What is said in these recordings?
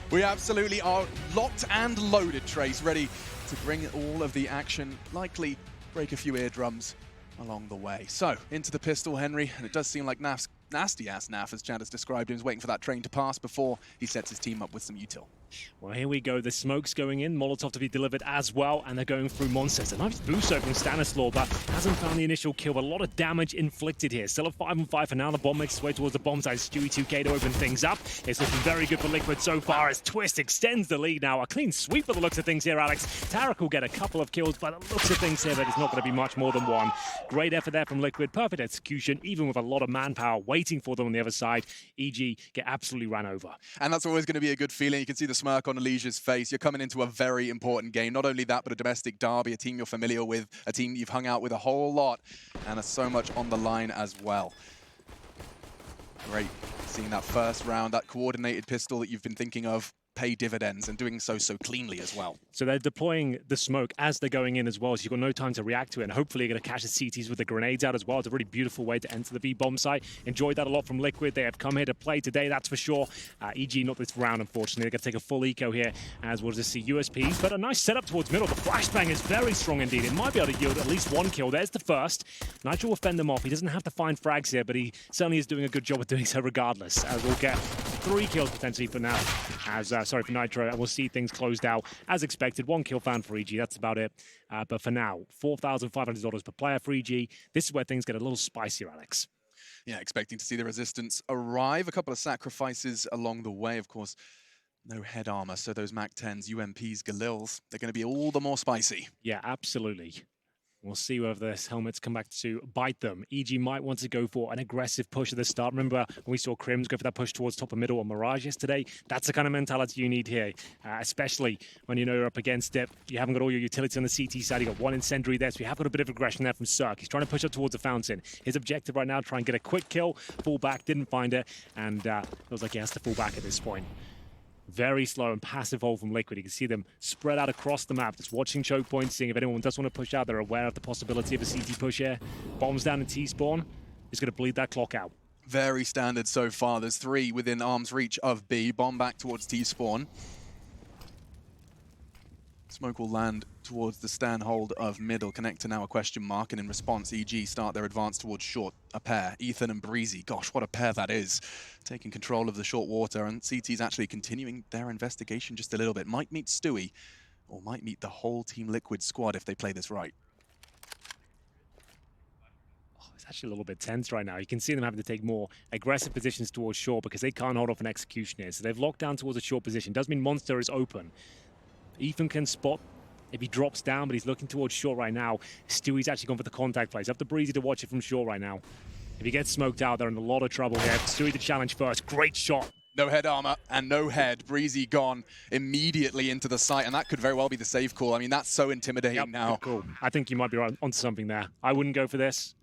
We absolutely are locked and loaded, Trace, ready to bring all of the action, likely break a few eardrums along the way. So, into the pistol, Henry, and it does seem like Naf's nasty-ass Naf, as Chad has described him, is waiting for that train to pass before he sets his team up with some util. Well, here we go. The smoke's going in. Molotov to be delivered as well, and they're going through monsters. A nice boost from Stanislaw, but hasn't found the initial kill, but a lot of damage inflicted here. Still a 5-on-5 for now. The bomb makes its way towards the bomb side. Stewie 2K to open things up. It's looking very good for Liquid so far as Twist extends the lead now. A clean sweep by the looks of things here, Alex. Tarek will get a couple of kills by the looks of things here, but it's not going to be much more than one. Great effort there from Liquid. Perfect execution, even with a lot of manpower waiting for them on the other side. EG get absolutely ran over. And that's always going to be a good feeling. You can see the smirk on Alicia's face. You're coming into a very important game. Not only that, but a domestic derby, a team you're familiar with, a team you've hung out with a whole lot, and there's so much on the line as well. Great seeing that first round, that coordinated pistol that you've been thinking of pay dividends, and doing so cleanly as well. So they're deploying the smoke as they're going in as well, so you've got no time to react to it, and hopefully you're going to catch the CTs with the grenades out as well. It's a really beautiful way to enter the B-bomb site. Enjoyed that a lot from Liquid. They have come here to play today, that's for sure. EG not this round, unfortunately. They're going to take a full eco here, as we'll just see USPs, but a nice setup towards middle. The flashbang is very strong indeed. It might be able to yield at least one kill. There's the first. Nitro will fend them off. He doesn't have to find frags here, but he certainly is doing a good job of doing so regardless, as we'll get 3 kills potentially for now, for Nitro, and we'll see things closed out as expected. 1 kill found for EG, that's about it. But for now, $4,500 per player for EG. This is where things get a little spicier, Alex. Yeah, expecting to see the Resistance arrive. A couple of sacrifices along the way, of course. No head armor, so those MAC-10s, UMPs, Galils, they're going to be all the more spicy. Yeah, absolutely. We'll see whether this helmets come back to bite them. EG might want to go for an aggressive push at the start. Remember when we saw Crims go for that push towards top of middle on Mirage yesterday? That's the kind of mentality you need here, especially when you know you're up against it. You haven't got all your utility on the CT side. You've got one incendiary there, so you have got a bit of aggression there from Cirque. He's trying to push up towards the fountain. His objective right now, try and get a quick kill. Fall back, didn't find it, and feels like he has to fall back at this point. Very slow and passive hold from Liquid. You can see them spread out across the map, just watching choke points, seeing if anyone does want to push out. They're aware of the possibility of a CT push here. Bombs down in T-spawn is going to bleed that clock out. Very standard so far. There's 3 within arm's reach of B. Bomb back towards T-spawn. Smoke will land towards the stand hold of middle. Connector now a question mark, and in response, EG start their advance towards short. A pair, Ethan and Breezy. Gosh, what a pair that is. Taking control of the short water, and CT's actually continuing their investigation just a little bit. Might meet Stewie, or might meet the whole Team Liquid squad if they play this right. It's actually a little bit tense right now. You can see them having to take more aggressive positions towards short because they can't hold off an execution here. So they've locked down towards a short position. Does mean Monster is open. Ethan can spot if he drops down, but he's looking towards short right now. Stewie's actually gone for the contact plays. Up to Breezy to watch it from short right now. If he gets smoked out, they're in a lot of trouble here. Stewie to challenge first. Great shot. No head armor and no head. Breezy gone immediately into the site, and that could very well be the save call. I mean, that's so intimidating now. Cool. I think you might be right onto something there. I wouldn't go for this,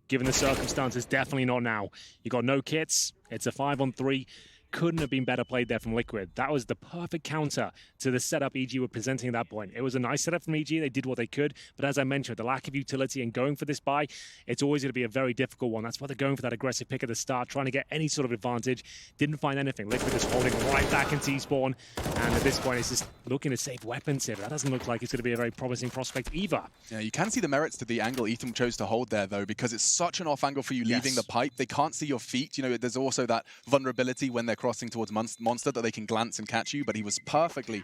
given the circumstances. Definitely not now. You got no kits. It's a 5-on-3. Couldn't have been better played there from Liquid. That was the perfect counter to the setup EG were presenting at that point. It was a nice setup from EG. They did what they could. But as I mentioned, the lack of utility and going for this buy, it's always going to be a very difficult one. That's why they're going for that aggressive pick at the start, trying to get any sort of advantage. Didn't find anything. Liquid is holding right back in T-spawn. And at this point, it's just looking to save weapons here. But that doesn't look like it's going to be a very promising prospect either. Yeah, you can see the merits to the angle Ethan chose to hold there, though, because it's such an off angle for you leaving the pipe. They can't see your feet. You know, there's also that vulnerability when they're crossing towards Monster that they can glance and catch you, but he was perfectly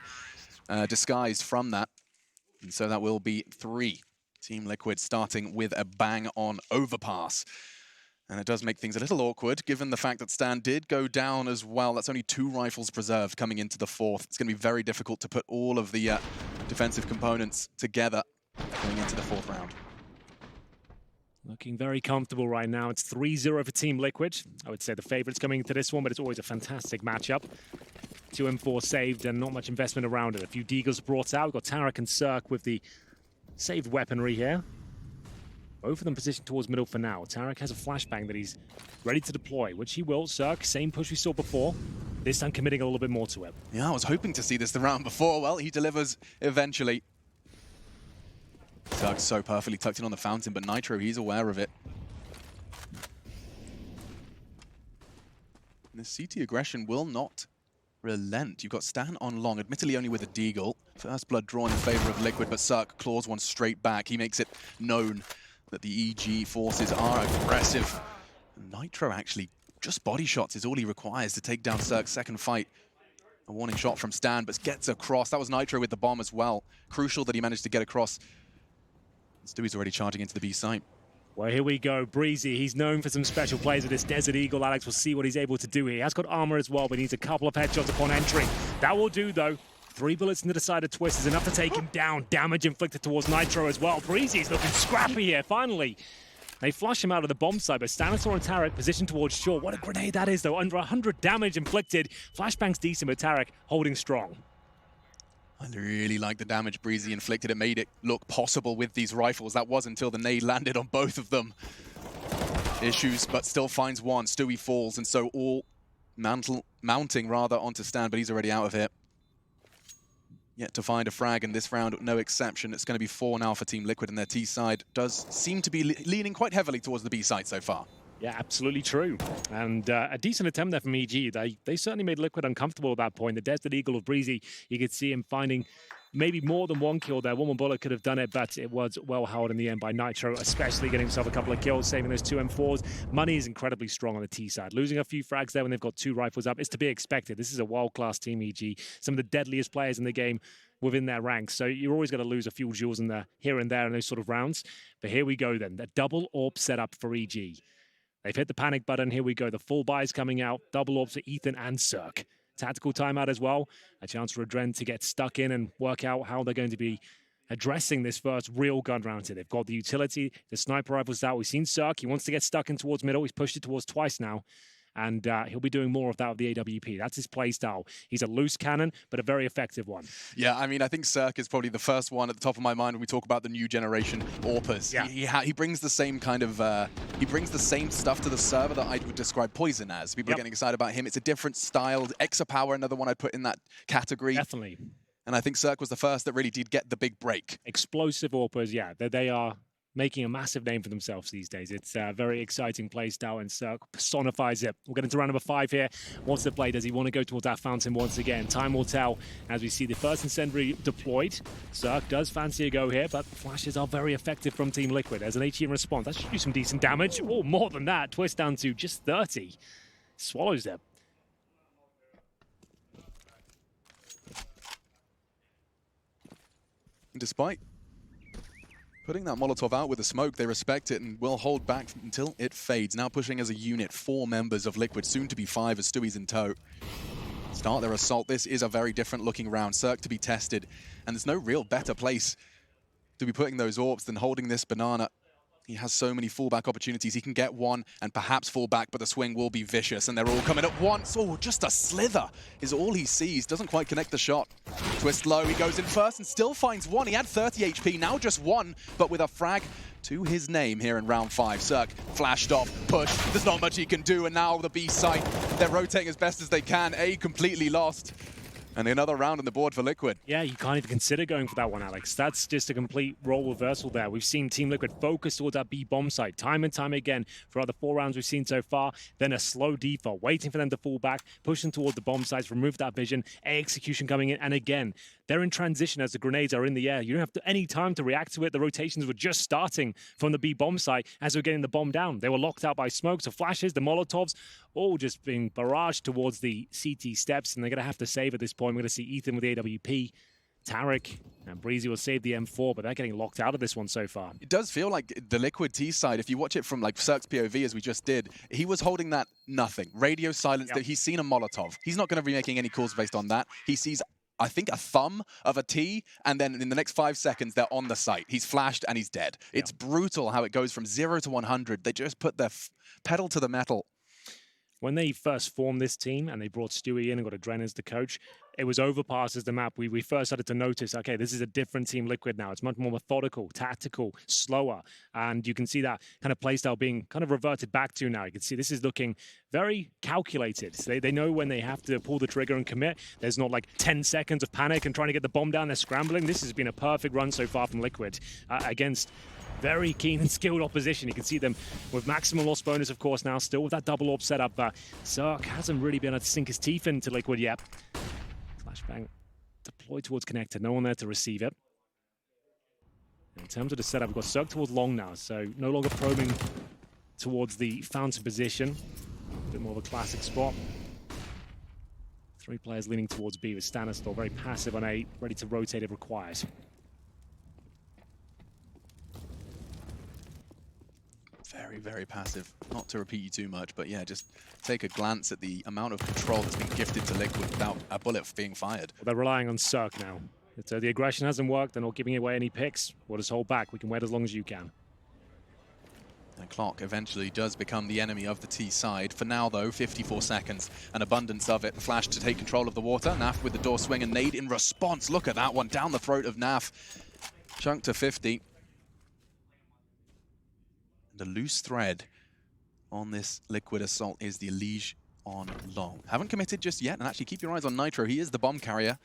disguised from that. And so that will be 3. Team Liquid starting with a bang on Overpass. And it does make things a little awkward, given the fact that Stan did go down as well. That's only 2 rifles preserved coming into the 4th. It's going to be very difficult to put all of the defensive components together going into the 4th round. Looking very comfortable right now. It's 3-0 for Team Liquid. I would say the favorites coming into this one, but it's always a fantastic matchup. 2 M4 saved and not much investment around it. A few Deagles brought out. We've got Tarek and Cirque with the saved weaponry here. Both of them positioned towards middle for now. Tarek has a flashbang that he's ready to deploy, which he will. Cirque, same push we saw before. This time committing a little bit more to it. Yeah, I was hoping to see this the round before. Well, he delivers eventually. Cirque's so perfectly tucked in on the fountain, but Nitro, he's aware of it. And the CT aggression will not relent. You've got Stan on long, admittedly only with a deagle. First blood drawn in favor of Liquid, but Cirque claws one straight back. He makes it known that the EG forces are aggressive. Nitro actually just body shots is all he requires to take down Cirque's second fight. A warning shot from Stan, but gets across. That was Nitro with the bomb as well. Crucial that he managed to get across. Stewie's already charging into the B site. Well, here we go. Breezy, he's known for some special plays with this Desert Eagle. Alex will see what he's able to do here. He has got armor as well, but he needs a couple of headshots upon entry. That will do, though. 3 bullets into the side of Twist is enough to take him down. Damage inflicted towards Nitro as well. Breezy's looking scrappy here, finally. They flush him out of the bomb site, but Stanislaw and Tarek positioned towards shore. What a grenade that is, though. Under 100 damage inflicted. Flashbang's decent, but Tarek holding strong. I really like the damage Breezy inflicted. It made it look possible with these rifles. That was until the nade landed on both of them. Issues, but still finds one. Stewie falls, and so all mounting rather onto Stan, but he's already out of it. Yet to find a frag in this round, no exception. It's going to be 4 now for Team Liquid, and their T side does seem to be leaning quite heavily towards the B side so far. Yeah, absolutely true. And a decent attempt there from EG. They certainly made Liquid uncomfortable at that point. The Desert Eagle of Breezy, you could see him finding maybe more than one kill there. One more bullet could have done it, but it was well held in the end by Nitro, especially getting himself a couple of kills, saving those 2 M4s. Money is incredibly strong on the T side. Losing a few frags there when they've got 2 rifles up is to be expected. This is a world-class team, EG. Some of the deadliest players in the game within their ranks. So you're always going to lose a few jewels in there, here and there in those sort of rounds. But here we go then. The double AWP setup for EG. They've hit the panic button. Here we go. The full buy is coming out. Double AWPs for Ethan and Cirque. Tactical timeout as well. A chance for Adren to get stuck in and work out how they're going to be addressing this first real gun round here. They've got the utility. The sniper rifle's out. We've seen Cirque. He wants to get stuck in towards middle. He's pushed it towards twice now. And he'll be doing more of that with the AWP. That's his play style. He's a loose cannon, but a very effective one. Yeah, I mean, I think Cirque is probably the first one at the top of my mind when we talk about the new generation AWPers. Yeah. He brings the same kind of, he brings the same stuff to the server that I would describe Poison as. People are getting excited about him. It's a different style. Exapower, another one I'd put in that category. Definitely. And I think Cirque was the first that really did get the big break. Explosive AWPers, yeah. They are making a massive name for themselves these days. It's a very exciting play style, and Cirque personifies it. We'll get into round number 5 here. What's the play? Does he want to go towards that fountain once again? Time will tell as we see the first incendiary deployed. Cirque does fancy a go here, but flashes are very effective from Team Liquid. As an HE response, that should do some decent damage. Oh, more than that. Twist down to just 30. Swallows them. Despite putting that Molotov out with the smoke, they respect it and will hold back until it fades. Now pushing as a unit, 4 members of Liquid, soon to be 5 as Stewie's in tow. Start their assault. This is a very different looking round. Cirque to be tested, and there's no real better place to be putting those AWPs than holding this banana. He has so many fallback opportunities. He can get one and perhaps fall back, but the swing will be vicious, and they're all coming at once. Oh, just a slither is all he sees. Doesn't quite connect the shot. Twist low, he goes in first and still finds one. He had 30 HP, now just 1, but with a frag to his name here in round 5. Cirque flashed off, push. There's not much he can do, and now the B site, they're rotating as best as they can. A completely lost. And another round on the board for Liquid. Yeah, you can't even consider going for that one, Alex. That's just a complete role reversal there. We've seen Team Liquid focus towards that B bomb site time and time again throughout the 4 rounds we've seen so far. Then a slow default, waiting for them to fall back, pushing towards the bomb sites, remove that vision, A execution coming in. And again, they're in transition as the grenades are in the air. You don't have any time to react to it. The rotations were just starting from the B bomb site as they were getting the bomb down. They were locked out by smoke, so flashes, the Molotovs, all just being barraged towards the CT steps, and they're going to have to save at this point. We're going to see Ethan with the AWP, Tarek and Breezy will save the M4, but they're getting locked out of this one so far. It does feel like the Liquid T side, if you watch it from like Cirque's POV as we just did, he was holding that nothing. Radio silence, that he's seen a Molotov. He's not going to be making any calls based on that. He sees, I think, a thumb of a T, and then in the next 5 seconds, they're on the site. He's flashed and he's dead. It's brutal how it goes from 0 to 100. They just put their pedal to the metal. When they first formed this team and they brought Stewie in and got Adren as the coach, it was Overpass as the map. We first started to notice, okay, this is a different Team Liquid now. It's much more methodical, tactical, slower. And you can see that kind of playstyle being kind of reverted back to now. You can see this is looking very calculated. So they know when they have to pull the trigger and commit. There's not like 10 seconds of panic and trying to get the bomb down. They're scrambling. This has been a perfect run so far from Liquid against Very keen and skilled opposition. You can see them with maximum loss bonus, of course, now still with that double orb setup, but Cirque hasn't really been able to sink his teeth into Liquid yet. Flashbang deployed towards connector, no one there to receive it. In terms of the setup, we've got Cirque towards long now, so no longer probing towards the fountain position. A bit more of a classic spot. 3 players leaning towards B with Stanislaw, very passive on A, ready to rotate if required. Very, very passive. Not to repeat you too much, but yeah, just take a glance at the amount of control that's been gifted to Liquid without a bullet being fired. Well, they're relying on Cirque now. The aggression hasn't worked, they're not giving away any picks. We'll just hold back, we can wait as long as you can. And Clock eventually does become the enemy of the T side. For now, though, 54 seconds, an abundance of it. Flash to take control of the water. Naf with the door swing and nade in response. Look at that one, down the throat of Naf. Chunk to 50. And a loose thread on this Liquid assault is the Elige on long. Haven't committed just yet, and actually keep your eyes on Nitro. He is the bomb carrier.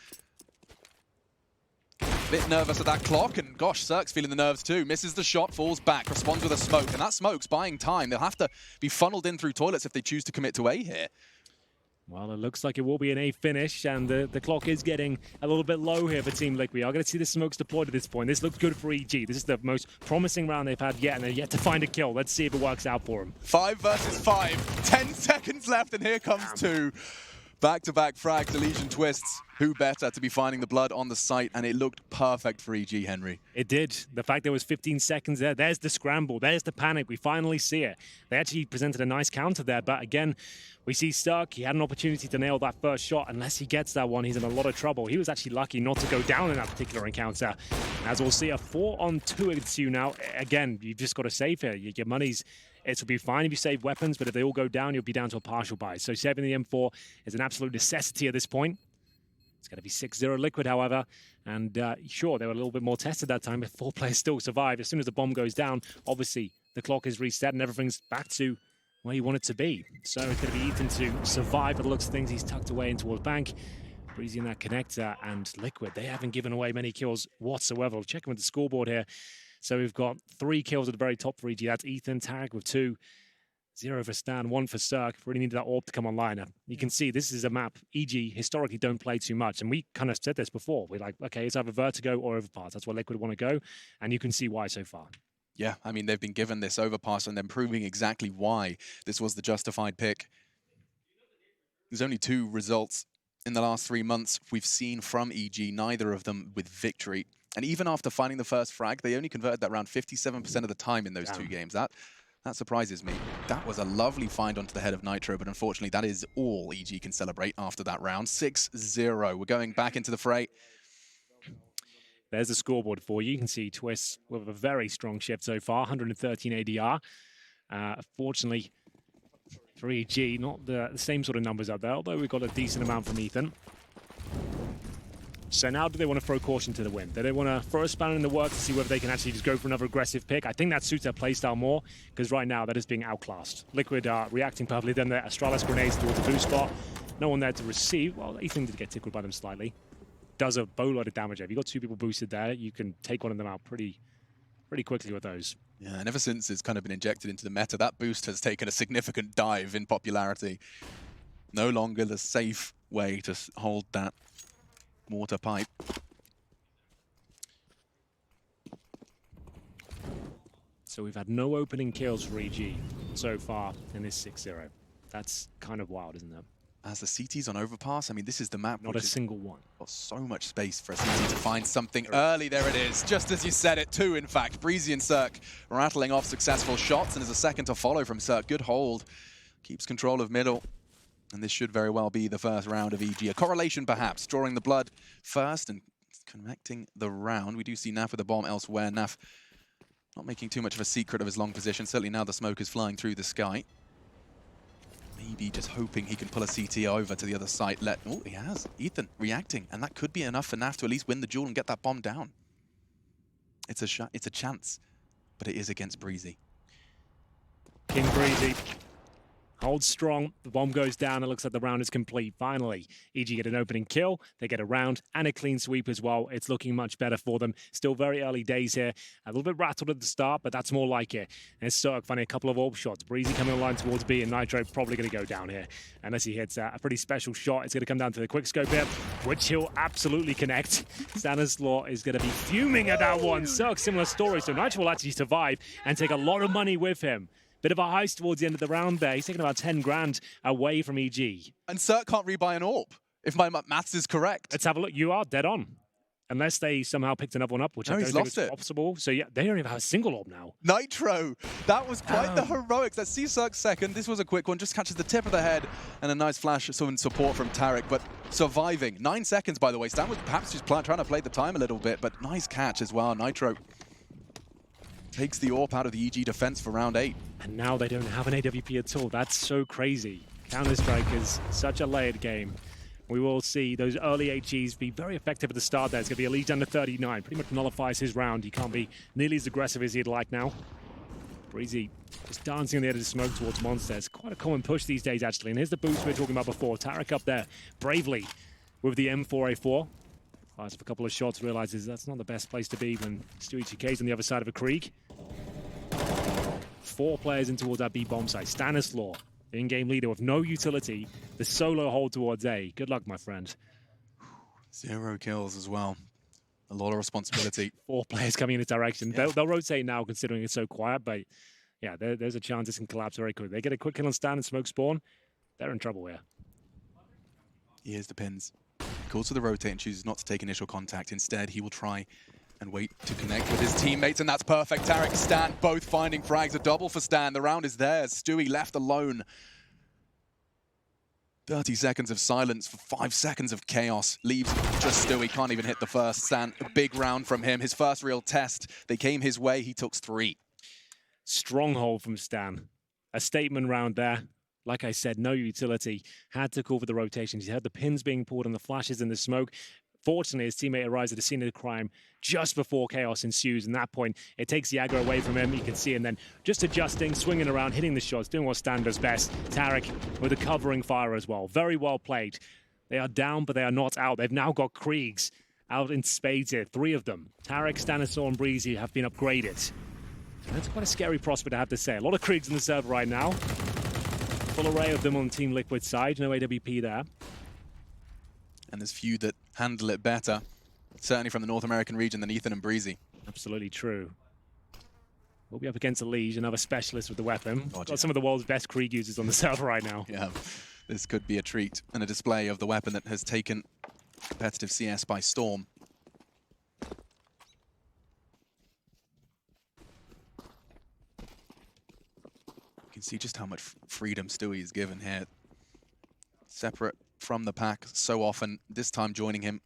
Bit nervous at that Clock, and gosh, Cirque's feeling the nerves too. Misses the shot, falls back, responds with a smoke, and that smoke's buying time. They'll have to be funneled in through toilets if they choose to commit to A here. Well, it looks like it will be an A finish, and the clock is getting a little bit low here for Team Liquid. We are going to see the smokes deployed at this point. This looks good for EG. This is the most promising round they've had yet, and they're yet to find a kill. Let's see if it works out for them. 5 versus 5, 10 seconds left, and here comes 2. Back-to-back frags, Elysian twists. Who better to be finding the blood on the site, and it looked perfect for EG, Henry. It did. The fact there was 15 seconds there, there's the scramble, there's the panic. We finally see it. They actually presented a nice counter there, but again, we see Cirque. He had an opportunity to nail that first shot. Unless he gets that one, he's in a lot of trouble. He was actually lucky not to go down in that particular encounter. As we'll see, a 4-on-2 ensue now. Again, you've just got to save here. Your money's... It will be fine if you save weapons, but if they all go down, you'll be down to a partial buy. So saving the M4 is an absolute necessity at this point. It's going to be 6-0 Liquid, however. And sure, they were a little bit more tested that time, but 4 players still survive. As soon as the bomb goes down, obviously, the clock is reset and everything's back to where you want it to be. So it's going to be Ethan to survive. By the looks of things, he's tucked away in towards Bank. Breezy in that connector, and Liquid, they haven't given away many kills whatsoever. We'll check in with the scoreboard here. So we've got 3 kills at the very top for EG. That's Ethan, Tarek with 2, 0 for Stan, 1 for Cirque. Really needed that orb to come online. You can see this is a map EG historically don't play too much. And we kind of said this before. We're like, okay, it's either Vertigo or Overpass. That's where Liquid want to go. And you can see why so far. Yeah, I mean, they've been given this Overpass and then proving exactly why this was the justified pick. There's only 2 results in the last 3 months we've seen from EG, neither of them with victory. And even after finding the first frag, they only converted that round 57% of the time in those 2 games. That surprises me. That was a lovely find onto the head of Nitro, but unfortunately that is all EG can celebrate after that round. 6-0. We're going back into the fray. There's the scoreboard for you. You can see Twist with a very strong shift so far, 113 ADR. Fortunately for EG, not the same sort of numbers up there, although we've got a decent amount from Ethan. So now do they want to throw caution to the wind? Do they want to throw a spanner in the works to see whether they can actually just go for another aggressive pick? I think that suits their playstyle more, because right now that is being outclassed. Liquid are reacting perfectly. Then the Astralis grenades towards the boost spot. No one there to receive. Well, Ethan did get tickled by them slightly. Does a boatload of damage. If you've got 2 people boosted there, you can take one of them out pretty quickly with those. Yeah, and ever since it's kind of been injected into the meta, that boost has taken a significant dive in popularity. No longer the safe way to hold that water pipe. So we've had no opening kills for EG so far in this 6-0. That's kind of wild, isn't it? As the CT's on Overpass, I mean, this is the map. Not a single one. Got so much space for a CT to find something early. There it is, just as you said it, 2 in fact. Breezy and Cirque rattling off successful shots, and there's a second to follow from Cirque. Good hold, keeps control of middle. And this should very well be the first round of EG. A correlation, perhaps, drawing the blood first and connecting the round. We do see Naf with a bomb elsewhere. Naf not making too much of a secret of his long position. Certainly now the smoke is flying through the sky. Maybe just hoping he can pull a CT over to the other site. Oh, he has. Ethan reacting. And that could be enough for Naf to at least win the duel and get that bomb down. It's a chance, but it is against Breezy. King Breezy. Hold strong. The bomb goes down. It looks like the round is complete. Finally, EG get an opening kill. They get a round and a clean sweep as well. It's looking much better for them. Still very early days here. A little bit rattled at the start, but that's more like it. And it's Cirque finding a couple of AWP shots. Breezy coming online towards B, and Nitro probably going to go down here. Unless he hits a pretty special shot. It's going to come down to the quick scope here, which he'll absolutely connect. Stanislaw is going to be fuming at that one. Cirque, similar story. So Nitro will actually survive and take a lot of money with him. Bit of a heist towards the end of the round there. He's taking about 10 grand away from EG. And Cirque can't rebuy an AWP, if my maths is correct. Let's have a look. You are dead on. Unless they somehow picked another one up, which I don't think is possible. So yeah, they don't even have a single AWP now. Nitro, that was quite the heroics. Let's see Cirque's second. This was a quick one, just catches the tip of the head, and a nice flash in support from Tarek, but surviving. 9 seconds, by the way. Stan was perhaps just trying to play the time a little bit, but nice catch as well. Nitro takes the AWP out of the EG defense for round 8. And now they don't have an AWP at all. That's so crazy. Counter-Strike is such a layered game. We will see those early HGs be very effective at the start there. It's going to be a lead under 39. Pretty much nullifies his round. He can't be nearly as aggressive as he'd like now. Breezy just dancing on the edge of the smoke towards Monster. It's quite a common push these days, actually. And here's the boost we were talking about before. Tarek up there bravely with the M4A4. Fires for a couple of shots, realizes that's not the best place to be when Stewie 2K's on the other side of a creek. 4 players in towards that B bomb site. Stanislaw, the in-game leader with no utility. The solo hold towards A. Good luck, my friend. 0 kills as well. A lot of responsibility. 4 players coming in his direction. Yeah. They'll rotate now, considering it's so quiet, but yeah, there's a chance this can collapse very quickly. They get a quick kill on Stan and smoke spawn. They're in trouble here. Here's the pins. Calls for the rotate and chooses not to take initial contact. Instead, he will try and wait to connect with his teammates, and that's perfect. Tarek, Stan, both finding frags. A double for Stan. The round is theirs. Stewie left alone. 30 seconds of silence for 5 seconds of chaos. Leaves just Stewie. Can't even hit the first. Stan, a big round from him. His first real test. They came his way. He took 3. Stronghold from Stan. A statement round there. Like I said, no utility. Had to call for the rotations. He heard the pins being pulled and the flashes in the smoke. Fortunately, his teammate arrives at the scene of the crime just before chaos ensues. And that point, it takes the aggro away from him. You can see him then just adjusting, swinging around, hitting the shots, doing what Stan does best. Tarek with a covering fire as well. Very well played. They are down, but they are not out. They've now got Kriegs out in spades here. 3 of them. Tarek, Stanislaw, and Breezy have been upgraded. And that's quite a scary prospect, I have to say. A lot of Kriegs in the server right now. Full array of them on Team Liquid side. No AWP there. And there's few that handle it better, certainly from the North American region, than Ethan and Breezy. Absolutely true. We'll be up against a Liege, another specialist with the weapon. God, got some of the world's best Krieg users on the server right now. Yeah, this could be a treat and a display of the weapon that has taken competitive CS by storm. You can see just how much freedom Stewie is given here. Separate from the pack so often, this time joining him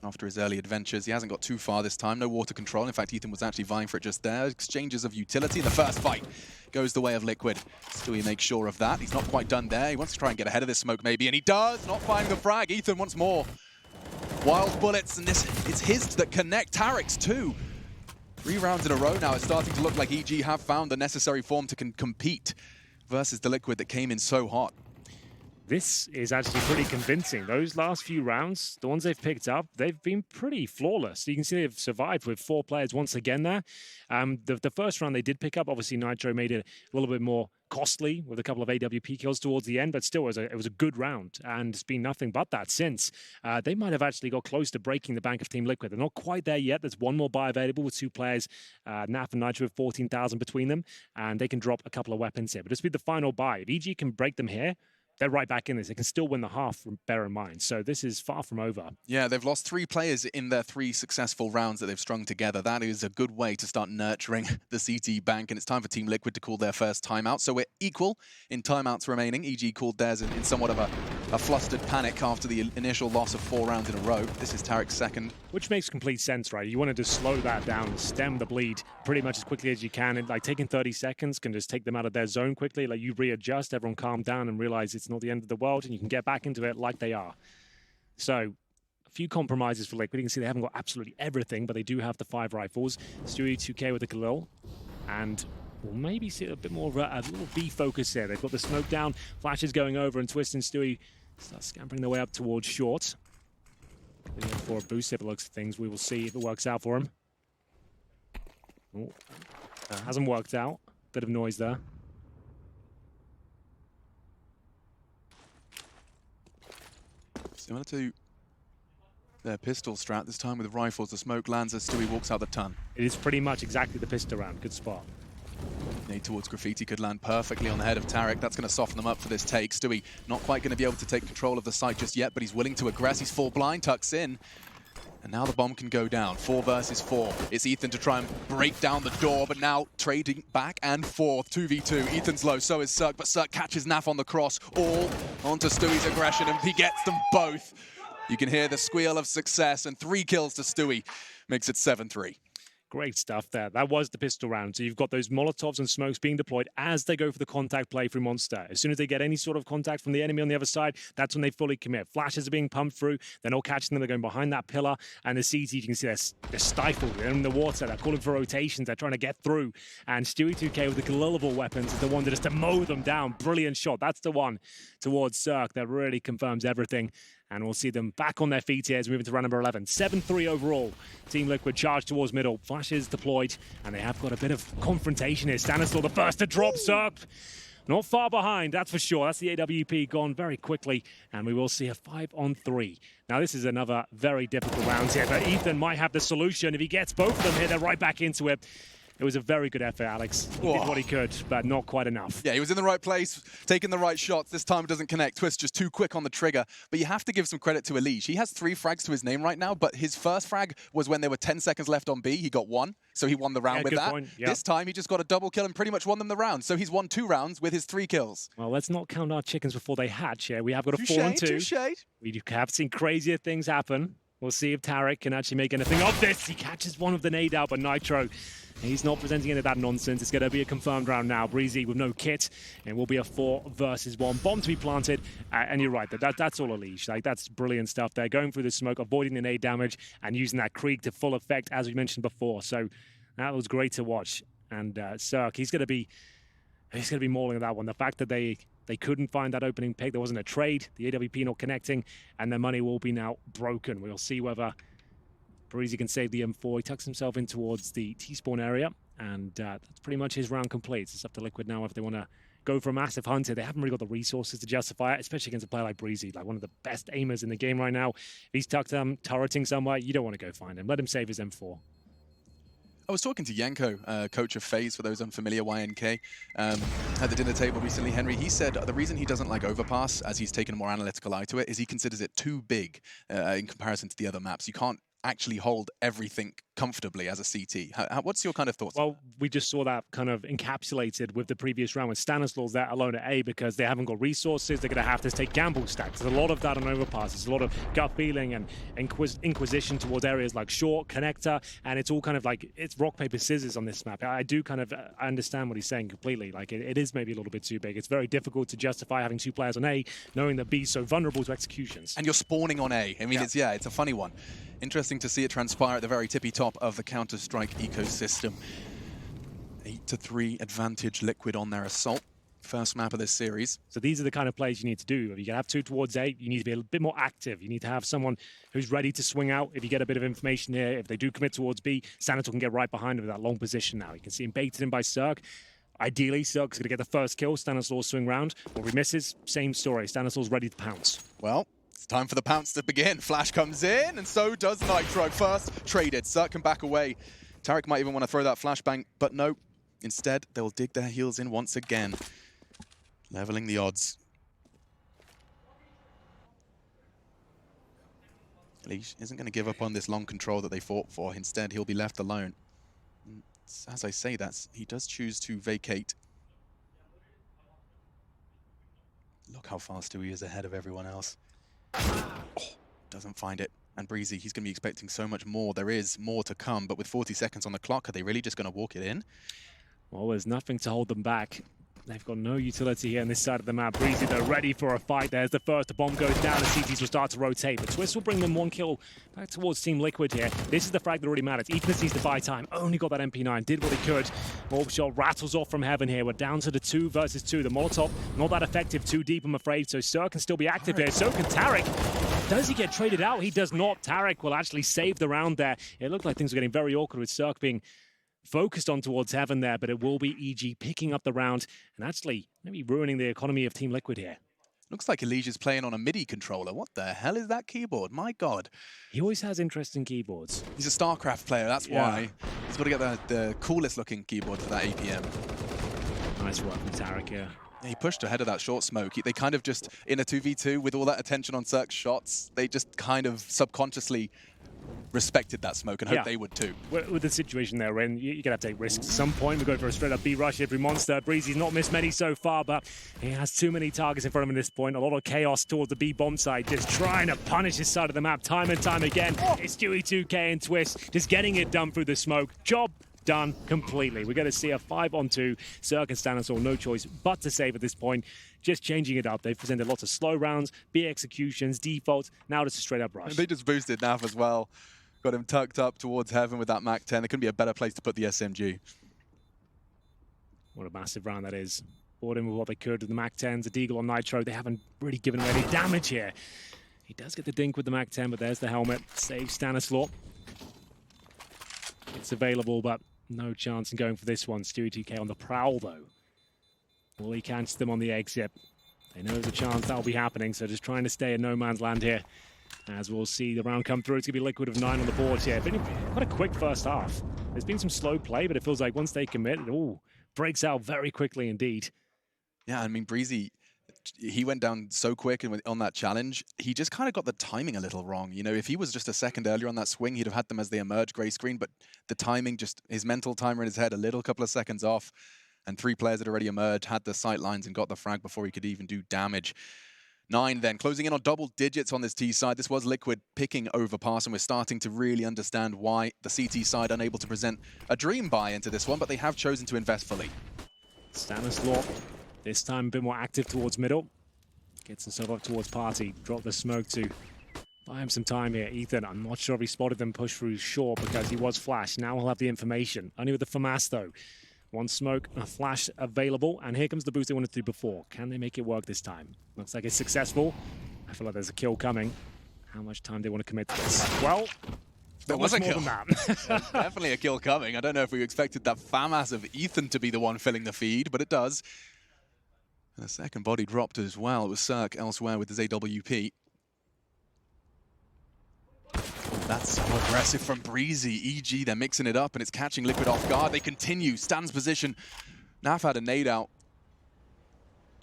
after his early adventures. He hasn't got too far this time, no water control. In fact, Ethan was actually vying for it just there. Exchanges of utility. The first fight goes the way of Liquid. Stewie makes sure of that. He's not quite done there. He wants to try and get ahead of this smoke maybe, and he does, not finding the frag. Ethan wants more. Wild bullets, and this it's his that connect. Tarek's too. 3 rounds in a row now. It's starting to look like EG have found the necessary form to compete versus the Liquid that came in so hot. This is actually pretty convincing. Those last few rounds, the ones they've picked up, they've been pretty flawless. You can see they've survived with 4 players once again there. The first round they did pick up, obviously Nitro made it a little bit more costly with a couple of AWP kills towards the end, but still it was a good round, and it's been nothing but that since. They might have actually got close to breaking the bank of Team Liquid. They're not quite there yet. There's 1 more buy available with 2 players, Naf and Nitro with 14,000 between them, and they can drop a couple of weapons here. But this will be the final buy. If EG can break them here, they're right back in this. They can still win the half, bear in mind. So this is far from over. Yeah, they've lost 3 players in their 3 successful rounds that they've strung together. That is a good way to start nurturing the CT bank, and it's time for Team Liquid to call their first timeout. So we're equal in timeouts remaining. EG called theirs in somewhat of a flustered panic after the initial loss of 4 rounds in a row. This is Tarek's second. Which makes complete sense, right? You want to just slow that down, stem the bleed pretty much as quickly as you can. And like taking 30 seconds can just take them out of their zone quickly. Like you readjust, everyone calm down and realize it's not the end of the world, and you can get back into it like they are. So a few compromises for Liquid. You can see they haven't got absolutely everything, but they do have the 5 rifles. Stewie 2K with the Khalil, and we'll maybe see a bit more of a little B focus here. They've got the smoke down, flashes going over, and Twist and Stewie start scampering their way up towards short. Looking for a boost if it looks at things. We will see if it works out for him. Oh, hasn't worked out. Bit of noise there. Similar to their pistol strat, this time with rifles. The smoke lands as Stewie walks out the ton. It is pretty much exactly the pistol round. Good spot. Nade towards Graffiti could land perfectly on the head of Tarek. That's going to soften them up for this take. Stewie not quite going to be able to take control of the site just yet, but he's willing to aggress. He's full blind, tucks in. And now the bomb can go down. 4 versus 4. It's Ethan to try and break down the door, but now trading back and forth. 2v2. Ethan's low, so is Cirque, but Cirque catches Naf on the cross. All onto Stewie's aggression, and he gets them both. You can hear the squeal of success, and 3 kills to Stewie. Makes it 7-3. Great stuff there. That was the pistol round. So you've got those Molotovs and smokes being deployed as they go for the contact play through Monster. As soon as they get any sort of contact from the enemy on the other side, that's when they fully commit. Flashes are being pumped through. They're not catching them. They're going behind that pillar. And the CT, you can see they're stifled. They're in the water. They're calling for rotations. They're trying to get through. And Stewie 2K with the gullible weapons is the one that is to mow them down. Brilliant shot. That's the one towards Cirque that really confirms everything. And we'll see them back on their feet here as we move into round number 11. 7-3 overall. Team Liquid charged towards middle. Flashes deployed. And they have got a bit of confrontation here. Stanislaw the first to drop. Cirque not far behind, that's for sure. That's the AWP gone very quickly. And we will see a 5-on-3. Now, this is another very difficult round here. But Ethan might have the solution. If he gets both of them here, they're right back into it. It was a very good effort, Alex. He did what he could, but not quite enough. Yeah, he was in the right place, taking the right shots. This time it doesn't connect. Twist just too quick on the trigger. But you have to give some credit to Elige. He has 3 frags to his name right now, but his first frag was when there were 10 seconds left on B. He got 1, so he won the round with that. Yep. This time he just got a double kill and pretty much won them the round. So he's won 2 rounds with his 3 kills. Well, let's not count our chickens before they hatch here. We have got a 4-2. We have seen crazier things happen. We'll see if Tarek can actually make anything of this. He catches one of the nade out, but Nitro, he's not presenting any of that nonsense. It's going to be a confirmed round now. Breezy with no kit, and will be a 4 versus 1. Bomb to be planted, and you're right, that's all Elige. Like, that's brilliant stuff there. Going through the smoke, avoiding the nade damage, and using that Krieg to full effect, as we mentioned before. So that was great to watch. And Cirque, he's going to be mauling that one. The fact that they couldn't find that opening pick, there wasn't a trade, the AWP not connecting, and their money will be now broken. We'll see whether Breezy can save the M4. He tucks himself in towards the T-spawn area, and that's pretty much his round complete. It's up to Liquid now if they want to go for a massive hunt here. They haven't really got the resources to justify it, especially against a player like Breezy, like one of the best aimers in the game right now. If he's tucked turreting somewhere, you don't want to go find him. Let him save his M4. I was talking to Yanko, coach of FaZe, for those unfamiliar, YNK, at the dinner table recently. Henry, he said the reason he doesn't like Overpass, as he's taken a more analytical eye to it, is he considers it too big in comparison to the other maps. You can't actually hold everything comfortably as a CT. What's your kind of thoughts? Well, we just saw that kind of encapsulated with the previous round with Stanislaw's there alone at A because they haven't got resources. They're going to have to take gamble stacks. There's a lot of that on Overpass. There's a lot of gut feeling and inquisition towards areas like short, connector, and it's all kind of like, it's rock, paper, scissors on this map. I do kind of I understand what he's saying completely. Like, it is maybe a little bit too big. It's very difficult to justify having 2 players on A, knowing that B's so vulnerable to executions. And you're spawning on A. I mean, it's a funny one. Interesting to see it transpire at the very tippy top of the Counter-Strike ecosystem. 8-3 advantage Liquid on their assault. First map of this series. So these are the kind of plays you need to do. If you can have 2 towards A, you need to be a bit more active. You need to have someone who's ready to swing out. If you get a bit of information here, if they do commit towards B, Sanator can get right behind him with that long position now. You can see him baited in by Cirque. Ideally, Cirque's going to get the first kill. Stanislaw swing round. Or he misses, same story. Stanislaw's ready to pounce. Well, it's time for the pounce to begin. Flash comes in, and so does Nitro. First traded. Cirque can back away. Tarek might even want to throw that flashbang, but no. Instead, they'll dig their heels in once again, leveling the odds. Elige isn't going to give up on this long control that they fought for. Instead, he'll be left alone. As I say that, he does choose to vacate. Look how fast he is ahead of everyone else. Oh, doesn't find it. And Breezy, he's going to be expecting so much more. There is more to come, but with 40 seconds on the clock, are they really just going to walk it in? Well, there's nothing to hold them back. They've got no utility here on this side of the map. Breezy, though, ready for a fight. There's the first. The bomb goes down, and CTs will start to rotate. But Twist will bring them 1 kill back towards Team Liquid here. This is the frag that really matters. Ethan needs to buy time. Only got that MP9. Did what he could. Orb shot rattles off from heaven here. We're down to the 2 versus 2. The Molotov, not that effective. Too deep, I'm afraid. So Sir can still be active here. So can Tarek. Does he get traded out? He does not. Tarek will actually save the round there. It looked like things were getting very awkward with Cirque being focused on towards heaven there, but it will be EG picking up the round and actually maybe ruining the economy of Team Liquid here. Looks like Elijah's playing on a MIDI controller. What the hell is that keyboard? My God. He always has interesting keyboards. He's a StarCraft player, that's why. He's got to get the coolest looking keyboard for that APM. Nice work from Tarek here. He pushed ahead of that short smoke. They kind of just, in a 2v2, with all that attention on Cirque's shots, they just kind of subconsciously respected that smoke and hoped they would too. With the situation they're in, you're going to have to take risks at some point. We go for a straight-up B-rush every monster. Breezy's not missed many so far, but he has too many targets in front of him at this point. A lot of chaos towards the B-bomb side, just trying to punish his side of the map time and time again. It's Stewie 2K and Twist just getting it done through the smoke. Job done completely. We're going to see a 5-on-2. Cirque and Stanislaw, no choice but to save at this point. Just changing it up. They've presented lots of slow rounds, B executions, defaults. Now it's a straight-up rush. And they just boosted Naf as well. Got him tucked up towards heaven with that MAC-10. There couldn't be a better place to put the SMG. What a massive round that is. Bought in with what they could with the MAC-10s, a Deagle on Nitro. They haven't really given him any damage here. He does get the dink with the MAC-10, but there's the helmet. Saves Stanislaw. It's available, but no chance in going for this one. Stewie 2K on the prowl, though. Will he catch them on the exit? They know there's a chance that'll be happening, so just trying to stay in no man's land here. As we'll see the round come through, it's going to be Liquid of 9 on the board here. Been quite a quick first half. There's been some slow play, but it feels like once they commit, it all breaks out very quickly indeed. Yeah, I mean, Breezy, he went down so quick on that challenge. He just kind of got the timing a little wrong. You know, if he was just a second earlier on that swing, he'd have had them as they emerge gray screen, but the timing, just his mental timer in his head, a couple of seconds off, and 3 players had already emerged, had the sight lines and got the frag before he could even do damage. 9 then, closing in on double digits on this T side. This was Liquid picking Overpass, and we're starting to really understand why the CT side unable to present a dream buy into this one, but they have chosen to invest fully. Stanislaw, this time a bit more active towards middle. Gets himself up towards Party. Drop the smoke to buy him some time here. Ethan, I'm not sure if he spotted them push through short because he was flashed. Now he'll have the information. Only with the FAMAS though. 1 smoke, a flash available, and here comes the boost they wanted to do before. Can they make it work this time? Looks like it's successful. I feel like there's a kill coming. How much time do they want to commit to this? Well, there was a kill. Definitely a kill coming. I don't know if we expected that FAMAS of Ethan to be the one filling the feed, but it does. And a second body dropped as well. It was Cirque elsewhere with his AWP. That's so aggressive from Breezy. EG, they're mixing it up and it's catching Liquid off guard. They continue. Stan's position. Naf had a nade out.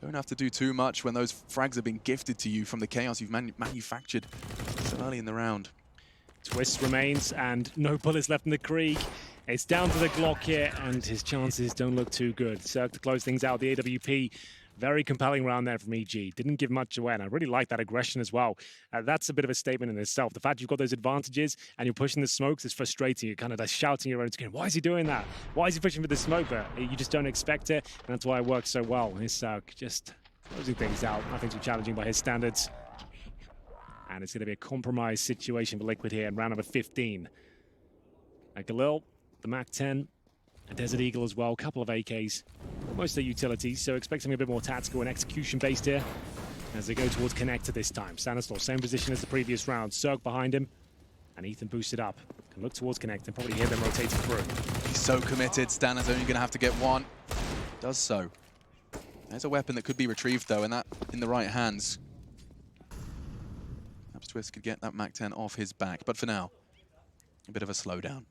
Don't have to do too much when those frags have been gifted to you from the chaos you've manufactured so early in the round. Twist remains and no bullets left in the Krieg. It's down to the Glock here and his chances don't look too good. Cirque to close things out. The AWP. Very compelling round there from EG. Didn't give much away, and I really like that aggression as well. That's a bit of a statement in itself. The fact you've got those advantages and you're pushing the smokes is frustrating. You're kind of like shouting your own skin. Why is he doing that? Why is he pushing for the smoke? But you just don't expect it, and that's why it works so well. His just closing things out. Nothing too challenging by his standards. And it's going to be a compromised situation for Liquid here in round number 15. Galil, the MAC-10, a Desert Eagle as well, a couple of AKs. Most of the utilities, so expect something a bit more tactical and execution-based here as they go towards Connector this time. Stanislaw, same position as the previous round. Cirque behind him, and Ethan boosted up. Can look towards Connector and probably hear them rotating through. He's so committed. Stan is only going to have to get one. Does so. There's a weapon that could be retrieved, though, and that in the right hands. Perhaps Twist could get that MAC-10 off his back, but for now, a bit of a slowdown.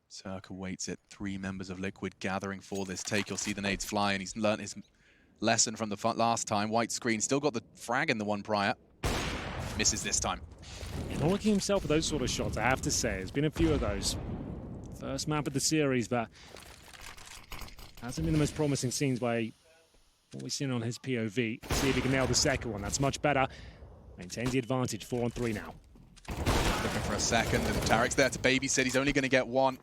Cirque awaits it. 3 members of Liquid gathering for this take. You'll see the nades fly, and he's learnt his lesson from the last time. White screen, still got the frag in the one prior. Misses this time. He's not looking himself for those sort of shots, I have to say. There's been a few of those. First map of the series, but hasn't been the most promising scenes by what we've seen on his POV. See if he can nail the second one. That's much better. Maintains the advantage, 4-on-3 now. Looking for a second, and Tarek's there to babysit. He's only going to get one.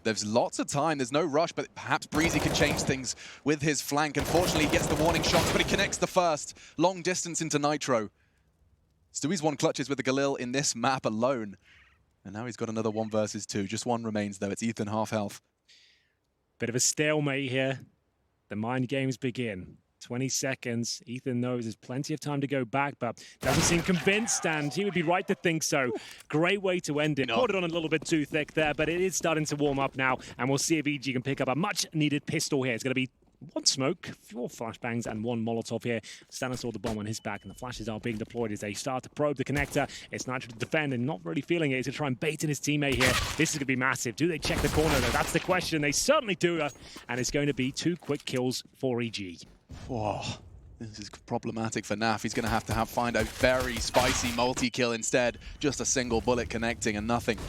There's lots of time. There's no rush, but perhaps Breezy can change things with his flank. Unfortunately, he gets the warning shots, but he connects the first. Long distance into Nitro. Stewie's won clutches with the Galil in this map alone. And now he's got another 1 versus 2. Just one remains, though. It's Ethan half health. Bit of a stalemate here. The mind games begin. 20 seconds. Ethan knows there's plenty of time to go back, but doesn't seem convinced, and he would be right to think so. Great way to end it. Put it on a little bit too thick there, but it is starting to warm up now, and we'll see if EG can pick up a much-needed pistol here. It's going to be 1 smoke, 4 flashbangs, and 1 Molotov here. Stannis saw the bomb on his back, and the flashes are being deployed as they start to probe the connector. It's Nitro to defend and not really feeling it. He's going to try and bait in his teammate here. This is going to be massive. Do they check the corner, though? That's the question. They certainly do, and it's going to be 2 quick kills for EG. Whoa. This is problematic for Naf. He's going to find a very spicy multi-kill instead. Just a single bullet connecting and nothing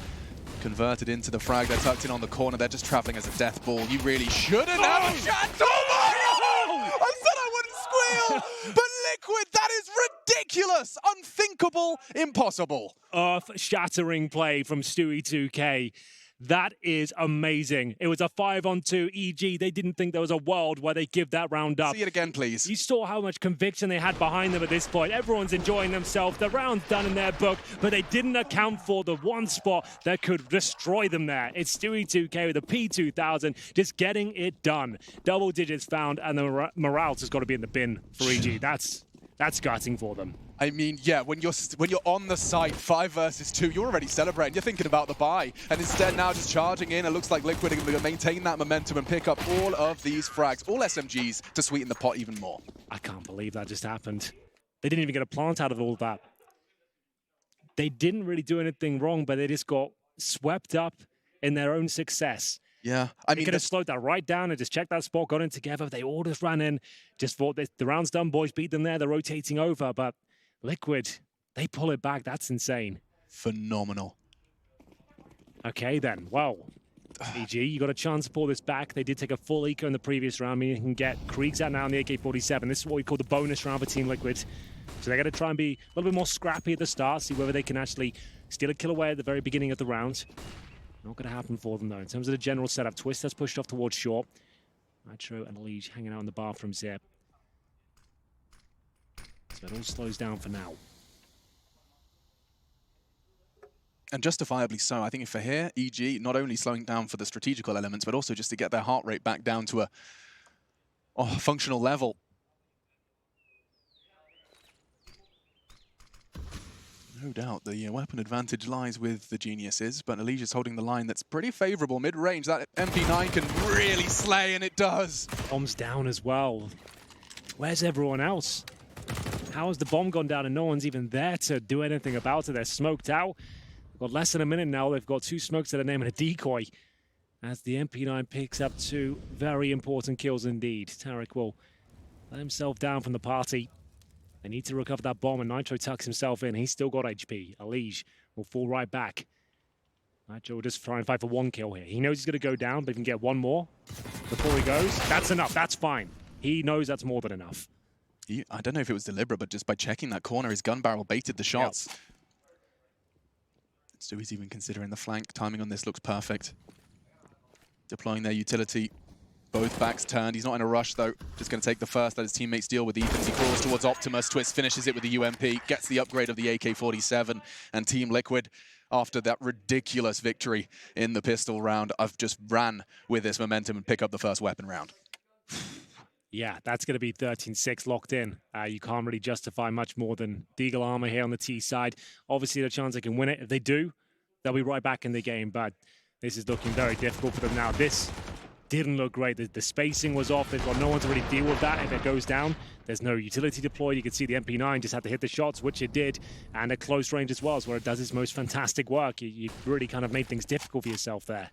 converted into the frag. They're tucked in on the corner. They're just traveling as a death ball. You really shouldn't have a shot. Oh my! I said I wouldn't squeal, but Liquid, that is ridiculous, unthinkable, impossible. Earth-shattering play from Stewie 2K. That is amazing. It was a 5-on-2 EG. They didn't think there was a world where they give that round up. See it again, please. You saw how much conviction they had behind them at this point. Everyone's enjoying themselves. The round's done in their book, but they didn't account for the one spot that could destroy them there. It's Stewie 2K with a P2000, just getting it done. Double digits found, and the morale has got to be in the bin for EG. That's gutting for them. I mean, yeah, when you're on the site, 5 versus 2, you're already celebrating. You're thinking about the buy, and instead now just charging in. It looks like Liquid are going to maintain that momentum and pick up all of these frags, all SMGs, to sweeten the pot even more. I can't believe that just happened. They didn't even get a plant out of all that. They didn't really do anything wrong, but they just got swept up in their own success. Yeah, I mean, they could have slowed that right down and just checked that spot, got in together. They all just ran in, just thought the round's done, boys, beat them there. They're rotating over, but Liquid, they pull it back. That's insane. Phenomenal. Okay, then. Well, EG, you got a chance to pull this back. They did take a full eco in the previous round, meaning you can get Kriegs out now in the AK-47. This is what we call the bonus round for Team Liquid. So they're going to try and be a little bit more scrappy at the start, see whether they can actually steal a kill away at the very beginning of the round. Not going to happen for them, though. In terms of the general setup, Twist has pushed off towards short. Nitro and Liege hanging out in the bathrooms here. So it all slows down for now. And justifiably so. I think for here, EG, not only slowing down for the strategical elements, but also just to get their heart rate back down to a functional level. No doubt the weapon advantage lies with the geniuses, but Liege is holding the line that's pretty favorable mid-range. That MP9 can really slay, and it does. Bomb's down as well. Where's everyone else? How has the bomb gone down and no one's even there to do anything about it? They're smoked out. They've got less than a minute now. They've got 2 smokes to their name and a decoy. As the MP9 picks up 2 very important kills indeed. Tarek will let himself down from the party. They need to recover that bomb, and Nitro tucks himself in. He's still got HP. Liege will fall right back. Nitro will just try and fight for 1 kill here. He knows he's going to go down, but he can get 1 more before he goes. That's enough. That's fine. He knows that's more than enough. I don't know if it was deliberate, but just by checking that corner, his gun barrel baited the shots. Yep. Stewie's even considering the flank. Timing on this looks perfect. Deploying their utility. Both backs turned. He's not in a rush, though. Just going to take the first. Let his teammates deal with Ethan. He crawls towards Optimus. Twist finishes it with the UMP. Gets the upgrade of the AK-47. And Team Liquid, after that ridiculous victory in the pistol round, I've just ran with this momentum and pick up the first weapon round. Yeah, that's going to be 13-6 locked in. You can't really justify much more than Deagle Armor here on the T side. Obviously, the chance they can win it. If they do, they'll be right back in the game. But this is looking very difficult for them now. This didn't look great. The spacing was off. They've got no one to really deal with that. If it goes down, there's no utility deployed. You can see the MP9 just had to hit the shots, which it did. And at close range as well is where it does its most fantastic work. You really kind of made things difficult for yourself there.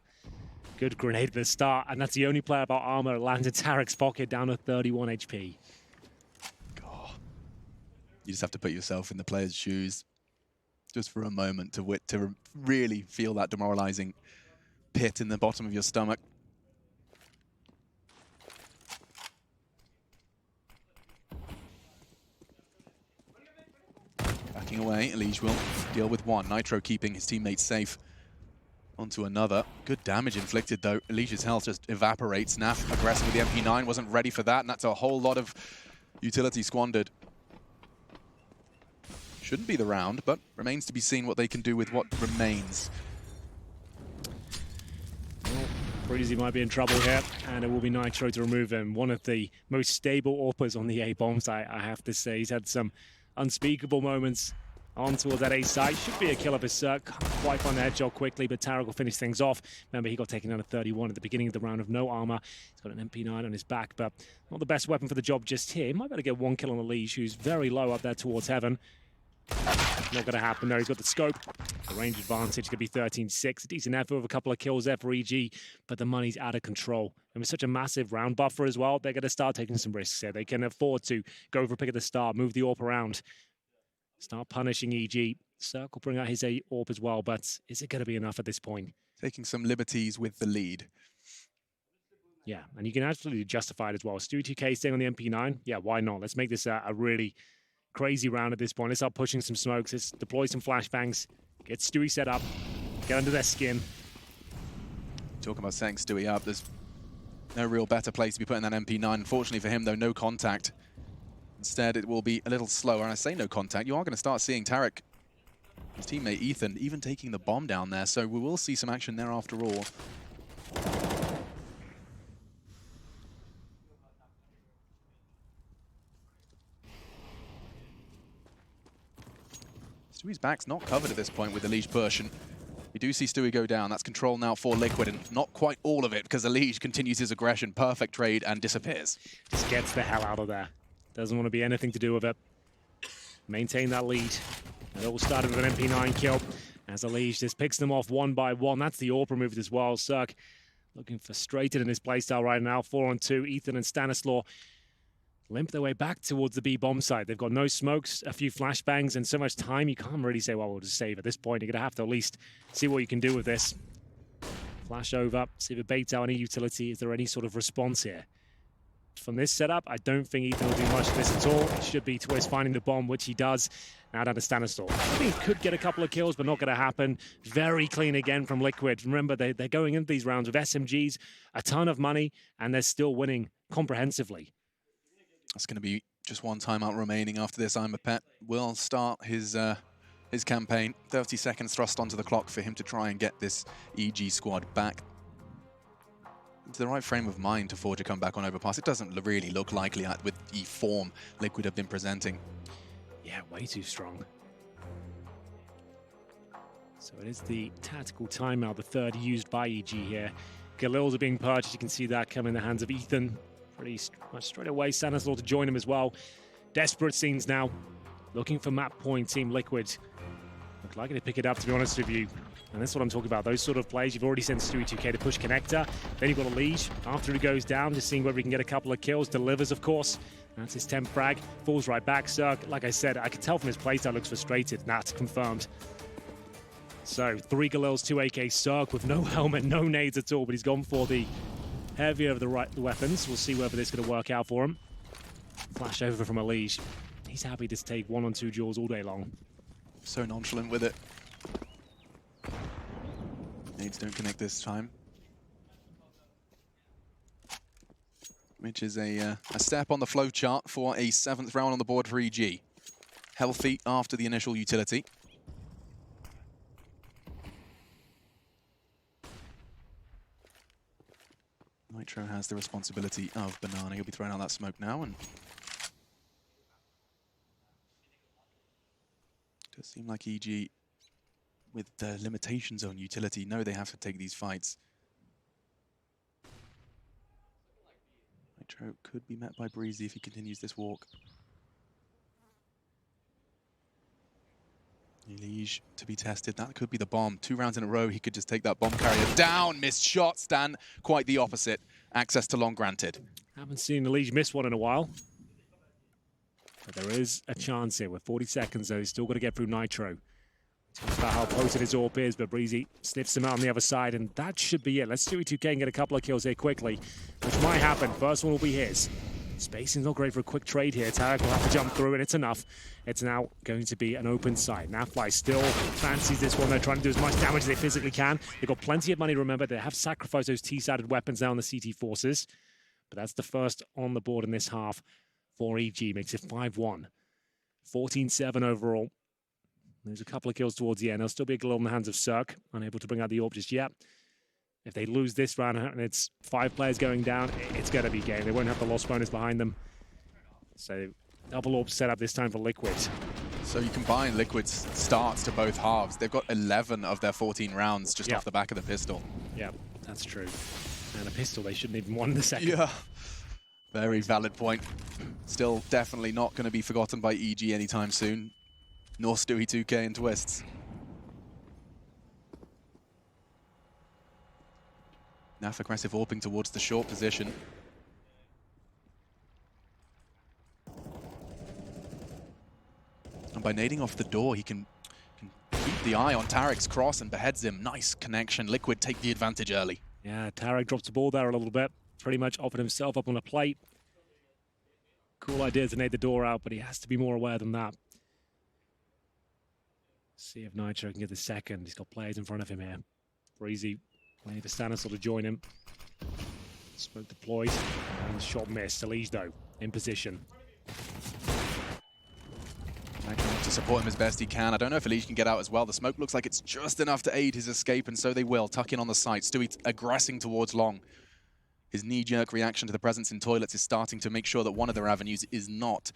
Good grenade at the start, and that's the only player about armor that lands in Tarek's pocket down to 31 HP. God. You just have to put yourself in the player's shoes just for a moment to really feel that demoralizing pit in the bottom of your stomach. Picking away, Elige will deal with one. Nitro keeping his teammates safe. Onto another. Good damage inflicted though. Elige's health just evaporates. Naf aggressive with the MP9, wasn't ready for that, and that's a whole lot of utility squandered. Shouldn't be the round, but remains to be seen what they can do with what remains. Well, Breezy might be in trouble here, and it will be Nitro to remove him. One of the most stable AWPers on the A bombs, I have to say. He's had some unspeakable moments on towards that A side. Should be a kill of his Can't quite find the headshot quickly, but Tarek will finish things off. Remember, he got taken down at 31 at the beginning of the round of no armor. He's got an MP9 on his back, but not the best weapon for the job just here. Might be able to get one kill on Elige, who's very low up there towards heaven. Not going to happen though. He's got the scope. The range advantage could be 13-6. A decent effort with a couple of kills there for EG, but the money's out of control. And with such a massive round buffer as well, they're going to start taking some risks here. They can afford to go for a pick at the start, move the AWP around, start punishing EG. Cirque will bring out his AWP as well, but is it going to be enough at this point? Taking some liberties with the lead. Yeah, and you can absolutely justify it as well. Stewie2K staying on the MP9. Yeah, why not? Let's make this a really crazy round at this point. Let's start pushing some smokes. Let's deploy some flashbangs. Get Stewie set up. Get under their skin. Talking about setting Stewie up, there's no real better place to be putting that MP9. Unfortunately for him, though, no contact. Instead, it will be a little slower. And I say no contact. You are going to start seeing Tarek, his teammate Ethan, even taking the bomb down there. So we will see some action there after all. Stewie's back's not covered at this point with Elige push, and we do see Stewie go down. That's control now for Liquid, and not quite all of it, because Elige continues his aggression. Perfect trade and disappears. Just gets the hell out of there. Doesn't want to be anything to do with it. Maintain that lead. It all started with an MP9 kill, as Elige just picks them off one by one. That's the AWP removed as well. Cirque looking frustrated in his playstyle right now. 4-on-2, Ethan and Stanislaw limp their way back towards the B bomb site. They've got no smokes, a few flashbangs, and so much time. You can't really say, well, we'll just save at this point. You're going to have to at least see what you can do with this. Flash over, see if it baits out any utility. Is there any sort of response here? From this setup, I don't think Ethan will do much of this at all. It should be Twist finding the bomb, which he does. Now down to Stanislaw. I think he could get a couple of kills, but not going to happen. Very clean again from Liquid. Remember, they're going into these rounds with SMGs, a ton of money, and they're still winning comprehensively. That's going to be just one timeout remaining after this. I'm a Pet will start his campaign. 30 seconds thrust onto the clock for him to try and get this EG squad back into the right frame of mind to forge a comeback on Overpass. It doesn't really look likely with the form Liquid have been presenting. Yeah, way too strong. So it is the tactical timeout, the third used by EG here. Galils are being purchased. You can see that come in the hands of Ethan. Pretty much straight away. Stanislaw to join him as well. Desperate scenes now. Looking for map point, Team Liquid. Look likely to pick it up, to be honest with you. And that's what I'm talking about. Those sort of plays. You've already sent Stewie2K to push connector. Then you've got Elige. After he goes down, just seeing whether he can get a couple of kills. Delivers, of course. That's his 10th frag. Falls right back. Cirque, like I said, I can tell from his playstyle looks frustrated. That's confirmed. So 3 Galils, 2 AK. Cirque with no helmet, no nades at all. But he's gone for the heavier of the weapons. We'll see whether this is going to work out for him. Flash over from Elige. He's happy to take 1-on-2 duels all day long. So nonchalant with it. Nades don't connect this time. Which is a step on the flow chart for a 7th round on the board for EG. Healthy after the initial utility. Nitro has the responsibility of Banana. He'll be throwing out that smoke now, and it does seem like EG, with the limitation zone utility, know they have to take these fights. Nitro could be met by Breezy if he continues this walk. Elige to be tested. That could be the bomb. 2 rounds in a row, he could just take that bomb carrier down. Missed shot. Stan, quite the opposite. Access to long granted. Haven't seen Elige miss one in a while. But there is a chance here with 40 seconds, though. He's still got to get through Nitro. Talks about how potent his AWP is, but Breezy sniffs him out on the other side, and that should be it. Let's Stewie2K and get a couple of kills here quickly, which might happen. First one will be his. Spacing's not great for a quick trade here. Tarek will have to jump through, and it's enough. It's now going to be an open site. Nafly still fancies this one. They're trying to do as much damage as they physically can. They've got plenty of money, remember. They have sacrificed those T-sided weapons now on the CT forces. But that's the first on the board in this half for EG. Makes it 5-1. 14-7 overall. There's a couple of kills towards the end. There'll still be a glow in the hands of Cirque. Unable to bring out the orb just yet. If they lose this round and it's 5 players going down, it's going to be game. They won't have the loss bonus behind them. So double orb set up this time for Liquid. So you combine Liquid's starts to both halves. They've got 11 of their 14 rounds just off the back of the pistol. Yeah, that's true. And a pistol, they shouldn't even won the second. Yeah, very valid point. Still definitely not going to be forgotten by EG anytime soon. Nor Stewie 2K and Twists. Naf aggressive orbing towards the short position. And by nading off the door, he can keep the eye on Tarek's cross and beheads him. Nice connection. Liquid take the advantage early. Yeah, Tarek drops the ball there a little bit. Pretty much offered himself up on a plate. Cool idea to nade the door out, but he has to be more aware than that. See if Nitro can get the second. He's got players in front of him here. Breezy waiting for Stanislaw to join him. Smoke deployed, and the shot missed. Elise, though, in position. To support him as best he can. I don't know if Elise can get out as well. The smoke looks like it's just enough to aid his escape, and so they will. Tuck in on the site. Stewie aggressing towards Long. His knee-jerk reaction to the presence in toilets is starting to make sure that one of their avenues is not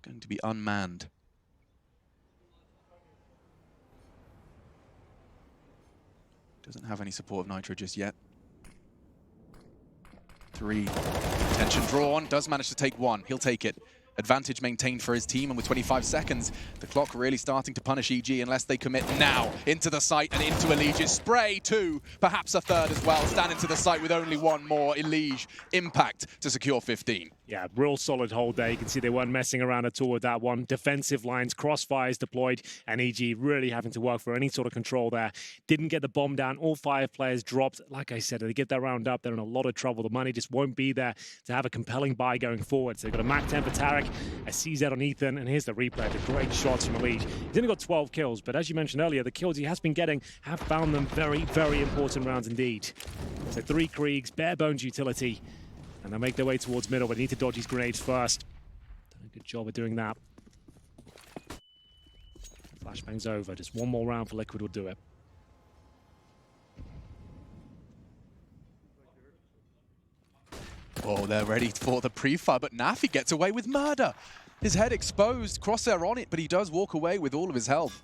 going to be unmanned. Doesn't have any support of Nitro just yet. 3. Tension drawn. Does manage to take 1. He'll take it. Advantage maintained for his team, and with 25 seconds, the clock really starting to punish EG unless they commit now into the site and into Elige's spray. 2, perhaps a third as well. Stand into the site with only 1 more. Elige, impact to secure 15. Yeah, real solid hold there. You can see they weren't messing around at all with that one. Defensive lines, crossfires deployed, and EG really having to work for any sort of control there. Didn't get the bomb down. All 5 players dropped. Like I said, if they get that round up, they're in a lot of trouble. The money just won't be there to have a compelling buy going forward. So they've got a Mac 10 for Tarek, a CZ on Ethan, and here's the replay. The great shots from Elige. He's only got 12 kills, but as you mentioned earlier, the kills he has been getting have found them very, very important rounds indeed. So 3 Kriegs, bare bones utility. And they'll make their way towards middle, but they need to dodge his grenades first. Done a good job of doing that. Flashbang's over. Just 1 more round for Liquid will do it. Oh, they're ready for the pre-fire, but Nafi gets away with murder. His head exposed, crosshair on it, but he does walk away with all of his health.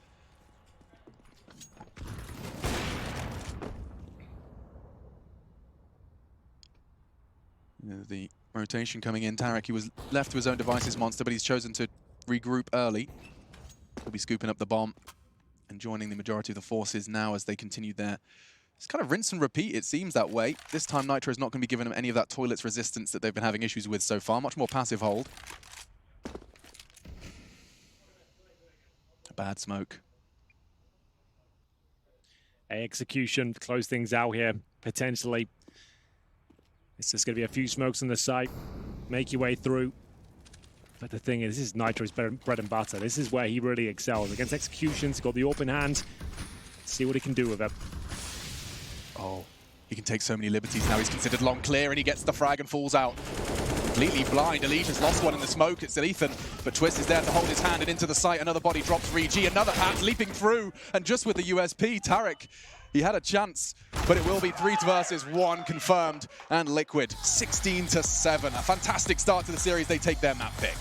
The rotation coming in. Tarek, he was left to his own devices, Monster, but he's chosen to regroup early. He'll be scooping up the bomb and joining the majority of the forces now as they continue their... It's kind of rinse and repeat, it seems that way. This time Nitro is not going to be giving them any of that toilets resistance that they've been having issues with so far. Much more passive hold. A bad smoke. Execution to close things out here, potentially. It's just going to be a few smokes on the site. Make your way through. But the thing is, this is Nitro's bread and butter. This is where he really excels. Against executions, he's got the open hand. See what he can do with it. Oh, he can take so many liberties now. He's considered long clear, and he gets the frag and falls out. Completely blind. Elige has lost one in the smoke. It's Ethan, but Twist is there to hold his hand and into the site. Another body drops for EG. Another hat leaping through, and just with the USP, Tarek, he had a chance, but it will be 3 versus 1 confirmed, and Liquid 16-7. A fantastic start to the series. They take their map pick.